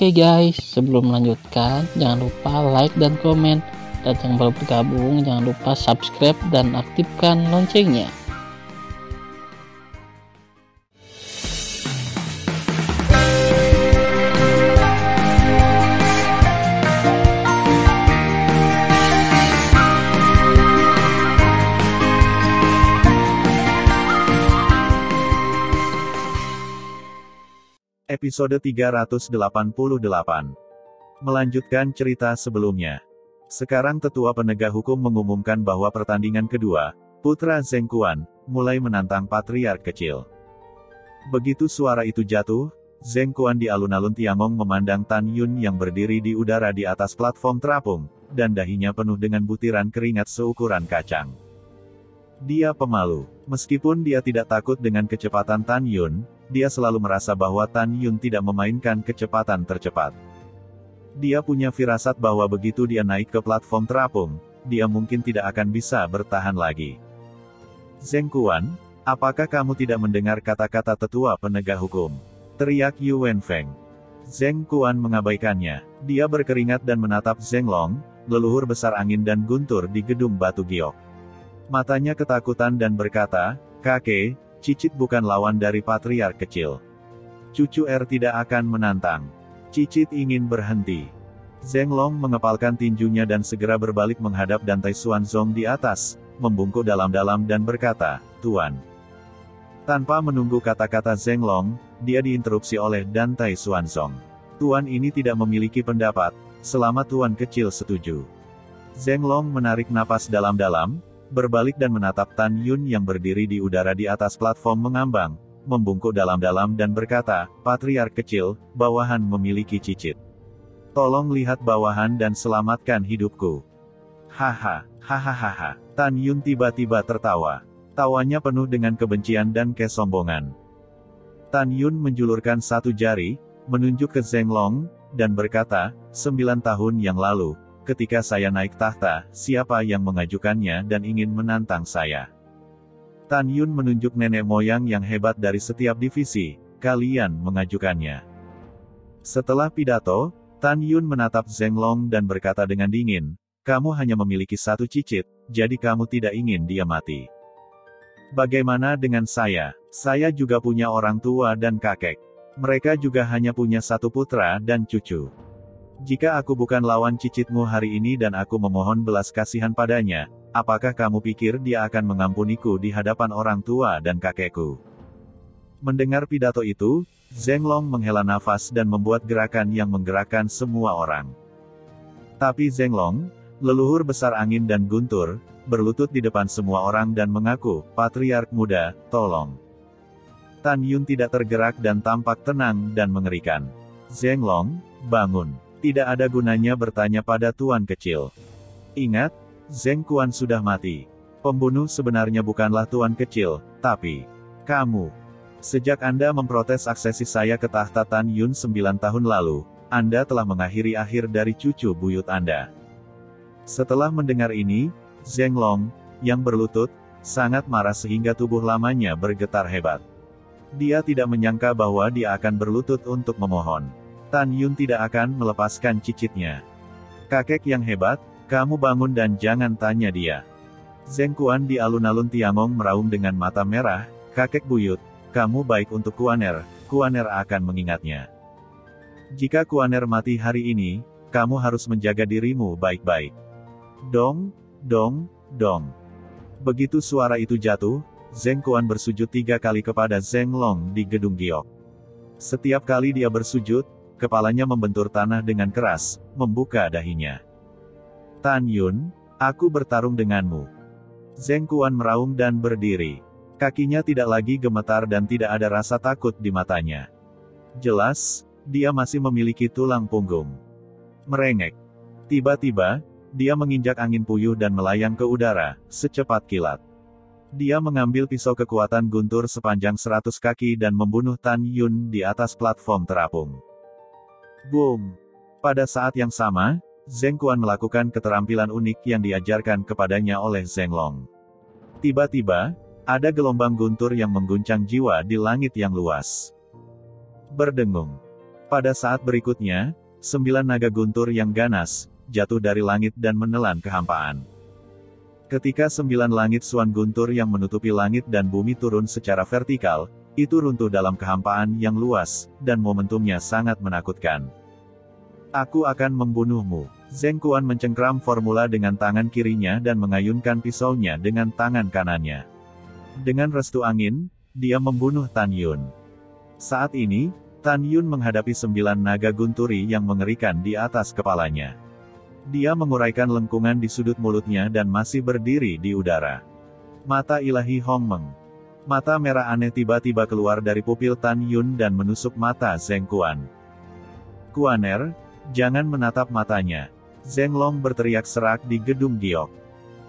Oke guys, sebelum melanjutkan, jangan lupa like dan komen. Dan yang baru bergabung, jangan lupa subscribe dan aktifkan loncengnya. Episode 388. Melanjutkan cerita sebelumnya. Sekarang tetua penegak hukum mengumumkan bahwa pertandingan kedua, putra Zheng Quan, mulai menantang patriark kecil. Begitu suara itu jatuh, Zheng Quan di alun-alun Tiangong memandang Tan Yun yang berdiri di udara di atas platform terapung, dan dahinya penuh dengan butiran keringat seukuran kacang. Dia pemalu. Meskipun dia tidak takut dengan kecepatan Tan Yun, dia selalu merasa bahwa Tan Yun tidak memainkan kecepatan tercepat. Dia punya firasat bahwa begitu dia naik ke platform terapung, dia mungkin tidak akan bisa bertahan lagi. Zheng Quan, apakah kamu tidak mendengar kata-kata tetua penegak hukum? Teriak Yu Wenfeng. Zheng Quan mengabaikannya. Dia berkeringat dan menatap Zheng Long, leluhur besar angin dan guntur di gedung batu giok. Matanya ketakutan dan berkata, "Kakek, Cicit bukan lawan dari patriark kecil. Cucu tidak akan menantang. Cicit ingin berhenti." Zheng Long mengepalkan tinjunya dan segera berbalik menghadap Dantai Xuanzong di atas, membungkuk dalam-dalam dan berkata, "Tuan." Tanpa menunggu kata-kata Zheng Long, dia diinterupsi oleh Dantai Xuanzong. "Tuan ini tidak memiliki pendapat, selama Tuan kecil setuju." Zheng Long menarik napas dalam-dalam, berbalik dan menatap Tan Yun yang berdiri di udara di atas platform mengambang, membungkuk dalam-dalam dan berkata, "Patriark kecil, bawahan memiliki cicit. Tolong lihat bawahan dan selamatkan hidupku." "Haha, hahaha." Tan Yun tiba-tiba tertawa. Tawanya penuh dengan kebencian dan kesombongan. Tan Yun menjulurkan satu jari, menunjuk ke Zheng Long, dan berkata, "9 tahun yang lalu, ketika saya naik tahta, siapa yang mengajukannya dan ingin menantang saya?" Tan Yun menunjuk nenek moyang yang hebat dari setiap divisi, "Kalian mengajukannya." Setelah pidato, Tan Yun menatap Zheng Long dan berkata dengan dingin, "Kamu hanya memiliki satu cicit, jadi kamu tidak ingin dia mati. Bagaimana dengan saya? Saya juga punya orang tua dan kakek. Mereka juga hanya punya satu putra dan cucu. Jika aku bukan lawan cicitmu hari ini dan aku memohon belas kasihan padanya, apakah kamu pikir dia akan mengampuniku di hadapan orang tua dan kakekku?" Mendengar pidato itu, Zheng Long menghela nafas dan membuat gerakan yang menggerakkan semua orang. Tapi Zheng Long, leluhur besar angin dan guntur, berlutut di depan semua orang dan mengaku, "Patriark muda, tolong." Tan Yun tidak tergerak dan tampak tenang dan mengerikan. "Zheng Long, bangun. Tidak ada gunanya bertanya pada tuan kecil. Ingat, Zheng Quan sudah mati. Pembunuh sebenarnya bukanlah tuan kecil, tapi kamu. Sejak Anda memprotes aksesi saya ke tahta Tan Yun 9 tahun lalu, Anda telah mengakhiri akhir dari cucu buyut Anda." Setelah mendengar ini, Zheng Long, yang berlutut, sangat marah sehingga tubuh lamanya bergetar hebat. Dia tidak menyangka bahwa dia akan berlutut untuk memohon. Tan Yun tidak akan melepaskan cicitnya. "Kakek yang hebat, kamu bangun dan jangan tanya dia." Zheng Quan di alun-alun Tiangong meraung dengan mata merah, "Kakek buyut, kamu baik untuk Kuaner akan mengingatnya. Jika Kuaner mati hari ini, kamu harus menjaga dirimu baik-baik." Dong, dong, dong. Begitu suara itu jatuh, Zheng Quan bersujud 3 kali kepada Zheng Long di gedung giok. Setiap kali dia bersujud, kepalanya membentur tanah dengan keras, membuka dahinya. "Tan Yun, aku bertarung denganmu." Zheng Quan meraung dan berdiri. Kakinya tidak lagi gemetar dan tidak ada rasa takut di matanya. Jelas, dia masih memiliki tulang punggung. Merengek. Tiba-tiba, dia menginjak angin puyuh dan melayang ke udara, secepat kilat. Dia mengambil pisau kekuatan guntur sepanjang 100 kaki dan membunuh Tan Yun di atas platform terapung. Boom! Pada saat yang sama, Zheng Quan melakukan keterampilan unik yang diajarkan kepadanya oleh Zheng Long. Tiba-tiba, ada gelombang guntur yang mengguncang jiwa di langit yang luas. Berdengung. Pada saat berikutnya, 9 naga guntur yang ganas, jatuh dari langit dan menelan kehampaan. Ketika 9 langit Swan guntur yang menutupi langit dan bumi turun secara vertikal, itu runtuh dalam kehampaan yang luas, dan momentumnya sangat menakutkan. Aku akan membunuhmu. Zheng Quan mencengkram formula dengan tangan kirinya dan mengayunkan pisaunya dengan tangan kanannya. Dengan restu angin, dia membunuh Tan Yun. Saat ini, Tan Yun menghadapi 9 naga gunturi yang mengerikan di atas kepalanya. Dia menguraikan lengkungan di sudut mulutnya dan masih berdiri di udara. Mata ilahi Hong Meng. Mata merah aneh tiba-tiba keluar dari pupil Tan Yun dan menusuk mata Zheng Quan. "Kuaner, jangan menatap matanya!" Zheng Long berteriak serak di gedung giok.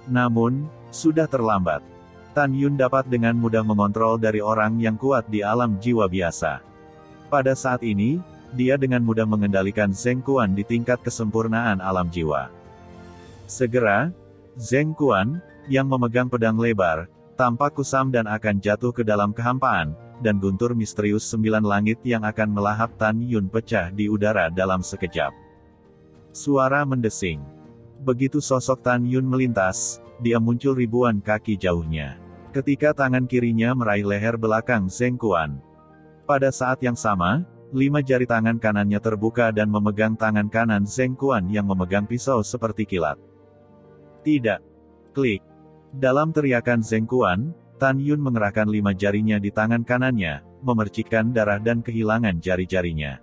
Namun, sudah terlambat. Tan Yun dapat dengan mudah mengontrol dari orang yang kuat di alam jiwa biasa. Pada saat ini, dia dengan mudah mengendalikan Zheng Quan di tingkat kesempurnaan alam jiwa. Segera, Zheng Quan, yang memegang pedang lebar, tampak kusam dan akan jatuh ke dalam kehampaan, dan guntur misterius 9 langit yang akan melahap Tan Yun pecah di udara dalam sekejap. Suara mendesing. Begitu sosok Tan Yun melintas, dia muncul ribuan kaki jauhnya. Ketika tangan kirinya meraih leher belakang Zheng Quan. Pada saat yang sama, 5 jari tangan kanannya terbuka dan memegang tangan kanan Zheng Quan yang memegang pisau seperti kilat. Tidak. Klik. Dalam teriakan Zheng Quan, Tan Yun mengerahkan 5 jarinya di tangan kanannya, memercikkan darah dan kehilangan jari-jarinya.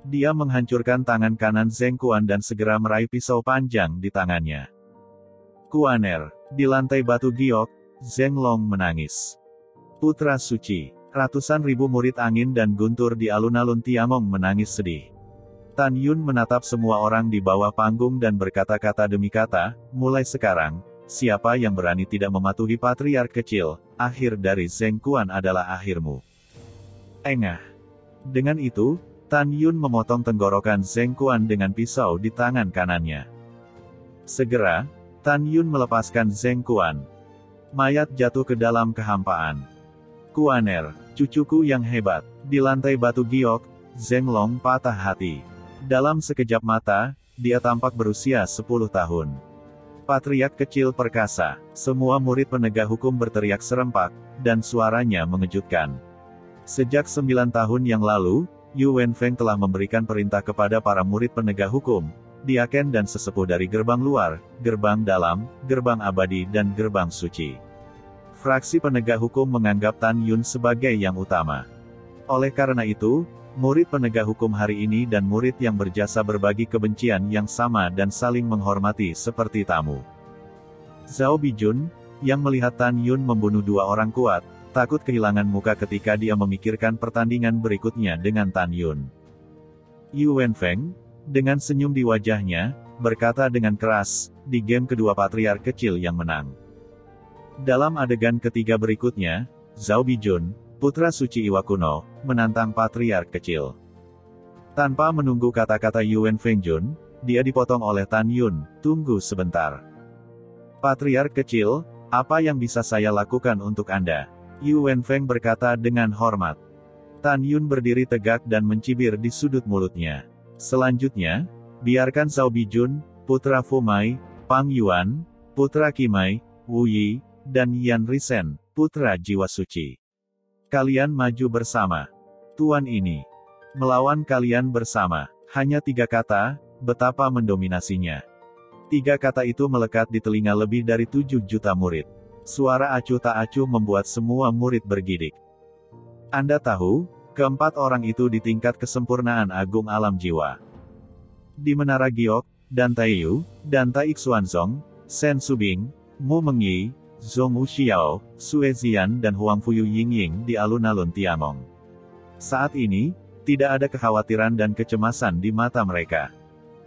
Dia menghancurkan tangan kanan Zheng Quan dan segera meraih pisau panjang di tangannya. "Kuaner." Di lantai batu giok, Zheng Long menangis. Putra suci. Ratusan ribu murid angin dan guntur di alun-alun Tiangong menangis sedih. Tan Yun menatap semua orang di bawah panggung dan berkata-kata demi kata, "Mulai sekarang, siapa yang berani tidak mematuhi patriark kecil, akhir dari Zheng Quan adalah akhirmu." Engah. Dengan itu, Tan Yun memotong tenggorokan Zheng Quan dengan pisau di tangan kanannya. Segera, Tan Yun melepaskan Zheng Quan. Mayat jatuh ke dalam kehampaan. "Kuaner, cucuku yang hebat." Di lantai batu giok, Zheng Long patah hati. Dalam sekejap mata, dia tampak berusia 10 tahun. Patriark kecil perkasa. Semua murid penegak hukum berteriak serempak, dan suaranya mengejutkan. Sejak 9 tahun yang lalu, Yu Wenfeng telah memberikan perintah kepada para murid penegak hukum, diaken dan sesepuh dari gerbang luar, gerbang dalam, gerbang abadi dan gerbang suci. Fraksi penegak hukum menganggap Tan Yun sebagai yang utama. Oleh karena itu, murid penegak hukum hari ini dan murid yang berjasa berbagi kebencian yang sama dan saling menghormati seperti tamu. Zhao Bijun, yang melihat Tan Yun membunuh 2 orang kuat, takut kehilangan muka ketika dia memikirkan pertandingan berikutnya dengan Tan Yun. Yu Wenfeng, dengan senyum di wajahnya, berkata dengan keras, "Di game kedua patriark kecil yang menang." Dalam adegan ketiga berikutnya, Zhao Bijun, putra suci Iwa kuno, menantang patriark kecil. Tanpa menunggu kata-kata Yu Wenfeng Jun, dia dipotong oleh Tan Yun, "Tunggu sebentar. Patriark kecil, apa yang bisa saya lakukan untuk Anda?" Yu Wenfeng berkata dengan hormat. Tan Yun berdiri tegak dan mencibir di sudut mulutnya. Selanjutnya, biarkan Zhao Bijun, putra Fu Mai, Pang Yuan, putra Qimai, Wu Yi, dan Yan Risen, putra jiwa suci. Kalian maju bersama. Tuan ini. Melawan kalian bersama. Hanya 3 kata, betapa mendominasinya. 3 kata itu melekat di telinga lebih dari 7 juta murid. Suara acuh tak acuh membuat semua murid bergidik. Anda tahu, keempat orang itu di tingkat kesempurnaan agung alam jiwa. Di Menara Giok, Dan Taiyu, Dan Tai Xuanzong, Shen Subing, Mu Mengyi, Zhong Wuxiao, Sue Zian dan Huang Fuyu Yingying di alun-alun Tiangong. Saat ini, tidak ada kekhawatiran dan kecemasan di mata mereka.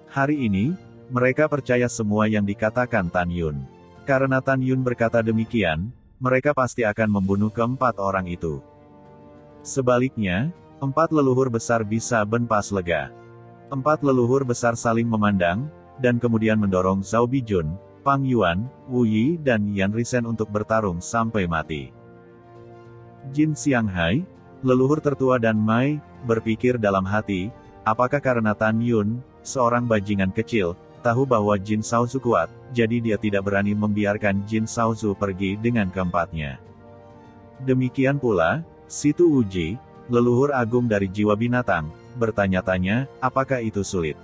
Hari ini, mereka percaya semua yang dikatakan Tan Yun. Karena Tan Yun berkata demikian, mereka pasti akan membunuh keempat orang itu. Sebaliknya, 4 leluhur besar bisa benpas lega. 4 leluhur besar saling memandang, dan kemudian mendorong Zhao Bijun, Pang Yuan, Wu Yi dan Yan Risen untuk bertarung sampai mati. Jin Xianghai, leluhur tertua dan Mai, berpikir dalam hati, Apakah karena Tan Yun, seorang bajingan kecil, tahu bahwa Jin Shaozu kuat, jadi dia tidak berani membiarkan Jin Shaozu pergi dengan keempatnya. Demikian pula, Situ Wuji, leluhur agung dari jiwa binatang, bertanya-tanya, apakah itu sulit?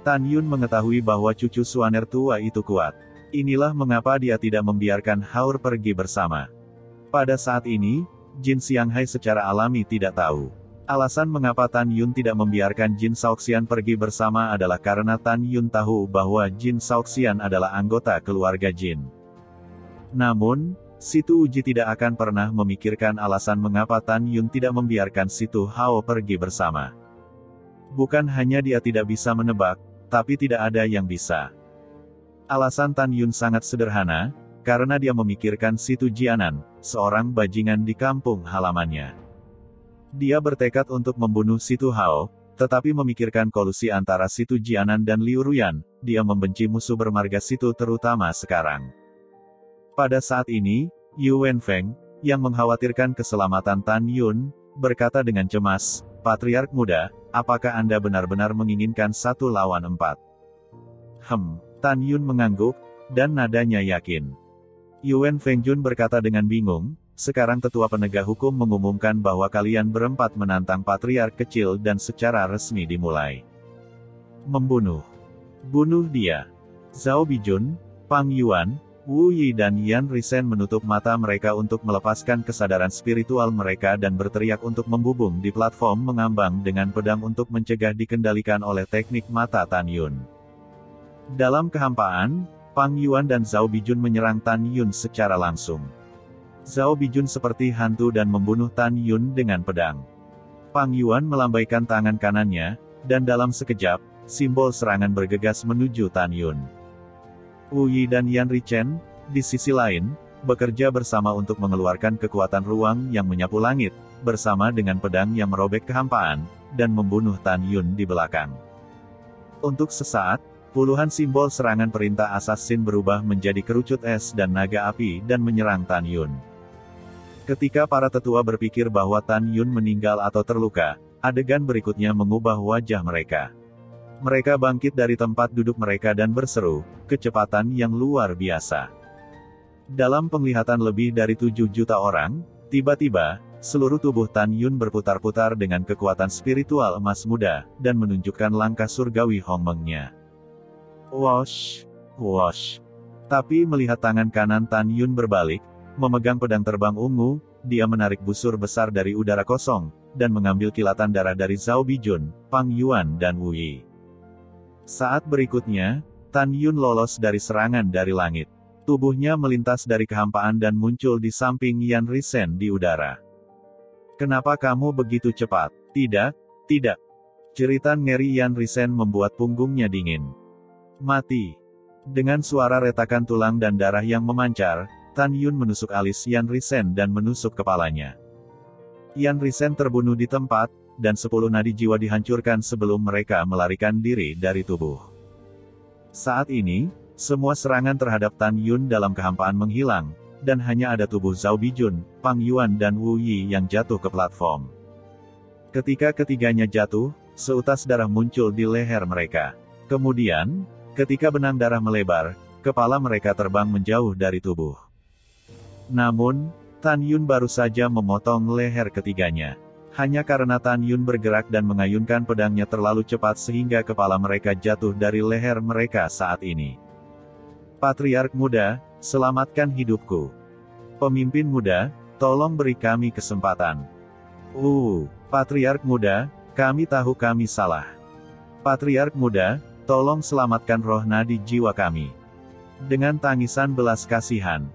Tan Yun mengetahui bahwa cucu Suaner tua itu kuat. Inilah mengapa dia tidak membiarkan Haur pergi bersama. Pada saat ini, Jin Xianghai secara alami tidak tahu. Alasan mengapa Tan Yun tidak membiarkan Jin Shaoxian pergi bersama adalah karena Tan Yun tahu bahwa Jin Shaoxian adalah anggota keluarga Jin. Namun, Situ Wuji tidak akan pernah memikirkan alasan mengapa Tan Yun tidak membiarkan Situ Hao pergi bersama. Bukan hanya dia tidak bisa menebak, tapi tidak ada yang bisa. Alasan Tan Yun sangat sederhana, karena dia memikirkan Situ Jianan, seorang bajingan di kampung halamannya. Dia bertekad untuk membunuh Situ Hao, tetapi memikirkan kolusi antara Situ Jianan dan Liu Ruyan, dia membenci musuh bermarga Situ terutama sekarang. Pada saat ini, Yu Wenfeng, yang mengkhawatirkan keselamatan Tan Yun, berkata dengan cemas, Patriark muda, apakah Anda benar-benar menginginkan 1 lawan 4? Tan Yun mengangguk, dan nadanya yakin. Yu Wenfeng berkata dengan bingung, sekarang tetua penegak hukum mengumumkan bahwa kalian berempat menantang patriark kecil dan secara resmi dimulai. Membunuh. Bunuh dia. Zhao Bijun, Pang Yuan, Wu Yi dan Yan Risen menutup mata mereka untuk melepaskan kesadaran spiritual mereka dan berteriak untuk membubung di platform mengambang dengan pedang untuk mencegah dikendalikan oleh teknik mata Tan Yun. Dalam kehampaan, Pang Yuan dan Zhao Bijun menyerang Tan Yun secara langsung. Zhao Bijun seperti hantu dan membunuh Tan Yun dengan pedang. Pang Yuan melambaikan tangan kanannya, dan dalam sekejap, simbol serangan bergegas menuju Tan Yun. Wu Yi dan Yan Richen, di sisi lain, bekerja bersama untuk mengeluarkan kekuatan ruang yang menyapu langit, bersama dengan pedang yang merobek kehampaan, dan membunuh Tan Yun di belakang. Untuk sesaat, puluhan simbol serangan perintah assassin berubah menjadi kerucut es dan naga api dan menyerang Tan Yun. Ketika para tetua berpikir bahwa Tan Yun meninggal atau terluka, adegan berikutnya mengubah wajah mereka. Mereka bangkit dari tempat duduk mereka dan berseru, kecepatan yang luar biasa. Dalam penglihatan lebih dari 7 juta orang, tiba-tiba, seluruh tubuh Tan Yun berputar-putar dengan kekuatan spiritual emas muda, dan menunjukkan langkah surgawi Hongmengnya. Wosh, wosh. Tapi melihat tangan kanan Tan Yun berbalik, memegang pedang terbang ungu, dia menarik busur besar dari udara kosong, dan mengambil kilatan darah dari Zhao Bijun, Pang Yuan dan Wu Yi. Saat berikutnya, Tan Yun lolos dari serangan dari langit. Tubuhnya melintas dari kehampaan dan muncul di samping Yan Risen di udara. Kenapa kamu begitu cepat? Tidak, tidak. Jeritan ngeri Yan Risen membuat punggungnya dingin. Mati. Dengan suara retakan tulang dan darah yang memancar, Tan Yun menusuk alis Yan Risen dan menusuk kepalanya. Yan Risen terbunuh di tempat, dan 10 nadi jiwa dihancurkan sebelum mereka melarikan diri dari tubuh. Saat ini, semua serangan terhadap Tan Yun dalam kehampaan menghilang, dan hanya ada tubuh Zhao Bijun, Pang Yuan dan Wu Yi yang jatuh ke platform. Ketika ketiganya jatuh, seutas darah muncul di leher mereka. Kemudian, ketika benang darah melebar, kepala mereka terbang menjauh dari tubuh. Namun, Tan Yun baru saja memotong leher ketiganya. Hanya karena Tan Yun bergerak dan mengayunkan pedangnya terlalu cepat sehingga kepala mereka jatuh dari leher mereka saat ini. Patriark muda, selamatkan hidupku. Pemimpin muda, tolong beri kami kesempatan. Patriark muda, kami tahu kami salah. Patriark muda, tolong selamatkan roh nadi jiwa kami. Dengan tangisan belas kasihan,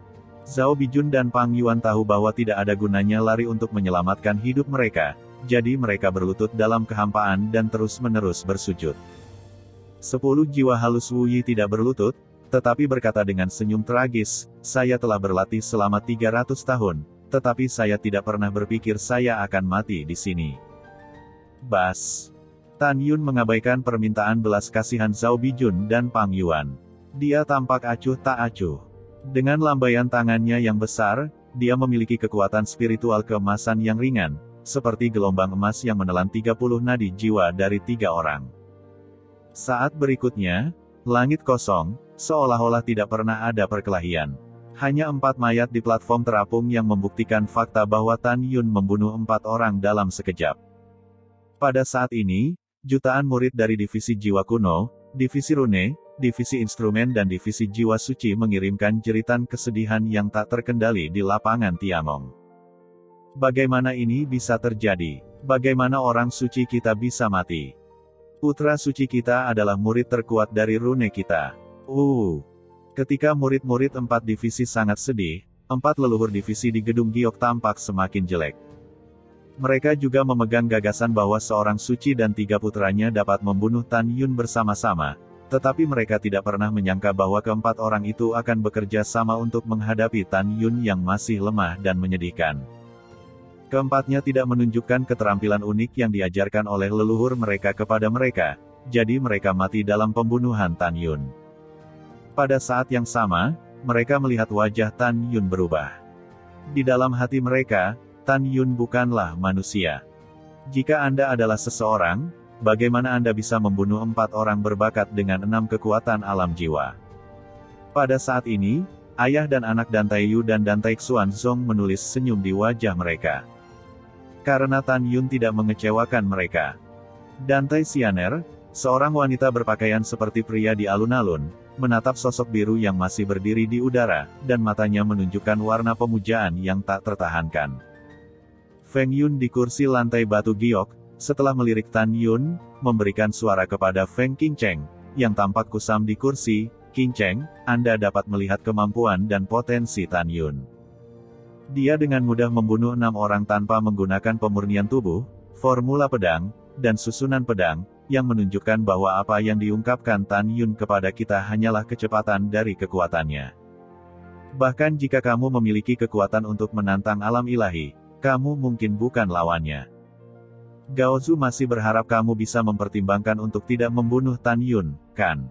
Zhao Bijun dan Pang Yuan tahu bahwa tidak ada gunanya lari untuk menyelamatkan hidup mereka, jadi mereka berlutut dalam kehampaan dan terus-menerus bersujud. 10 jiwa halus Wu Yi tidak berlutut, tetapi berkata dengan senyum tragis, saya telah berlatih selama 300 tahun, tetapi saya tidak pernah berpikir saya akan mati di sini. Bas. Tan Yun mengabaikan permintaan belas kasihan Zhao Bijun dan Pang Yuan. Dia tampak acuh tak acuh. Dengan lambaian tangannya yang besar, dia memiliki kekuatan spiritual keemasan yang ringan, seperti gelombang emas yang menelan 30 nadi jiwa dari 3 orang. Saat berikutnya, langit kosong, seolah-olah tidak pernah ada perkelahian. Hanya 4 mayat di platform terapung yang membuktikan fakta bahwa Tan Yun membunuh 4 orang dalam sekejap. Pada saat ini, jutaan murid dari Divisi Jiwa Kuno, Divisi Rune, Divisi Instrumen dan Divisi Jiwa Suci mengirimkan jeritan kesedihan yang tak terkendali di lapangan Tiangong. Bagaimana ini bisa terjadi? Bagaimana orang suci kita bisa mati? Putra suci kita adalah murid terkuat dari rune kita. Ketika murid-murid 4 divisi sangat sedih, 4 leluhur divisi di gedung giok tampak semakin jelek. Mereka juga memegang gagasan bahwa seorang suci dan 3 putranya dapat membunuh Tan Yun bersama-sama, tetapi mereka tidak pernah menyangka bahwa keempat orang itu akan bekerja sama untuk menghadapi Tan Yun yang masih lemah dan menyedihkan. Keempatnya tidak menunjukkan keterampilan unik yang diajarkan oleh leluhur mereka kepada mereka, jadi mereka mati dalam pembunuhan Tan Yun. Pada saat yang sama, mereka melihat wajah Tan Yun berubah. Di dalam hati mereka, Tan Yun bukanlah manusia. Jika Anda adalah seseorang, bagaimana Anda bisa membunuh 4 orang berbakat dengan 6 kekuatan alam jiwa? Pada saat ini, ayah dan anak Dan Taiyu dan Dan Taixuan Zong menulis senyum di wajah mereka. Karena Tan Yun tidak mengecewakan mereka. Dan Tai Xianer, seorang wanita berpakaian seperti pria di alun-alun, menatap sosok biru yang masih berdiri di udara, dan matanya menunjukkan warna pemujaan yang tak tertahankan. Feng Yun di kursi lantai batu giok, setelah melirik Tan Yun, memberikan suara kepada Feng Qingcheng, yang tampak kusam di kursi. Qingcheng, Anda dapat melihat kemampuan dan potensi Tan Yun. Dia dengan mudah membunuh 6 orang tanpa menggunakan pemurnian tubuh, formula pedang, dan susunan pedang, yang menunjukkan bahwa apa yang diungkapkan Tan Yun kepada kita hanyalah kecepatan dari kekuatannya. Bahkan jika kamu memiliki kekuatan untuk menantang alam ilahi, kamu mungkin bukan lawannya. Gao Zu masih berharap kamu bisa mempertimbangkan untuk tidak membunuh Tan Yun, kan?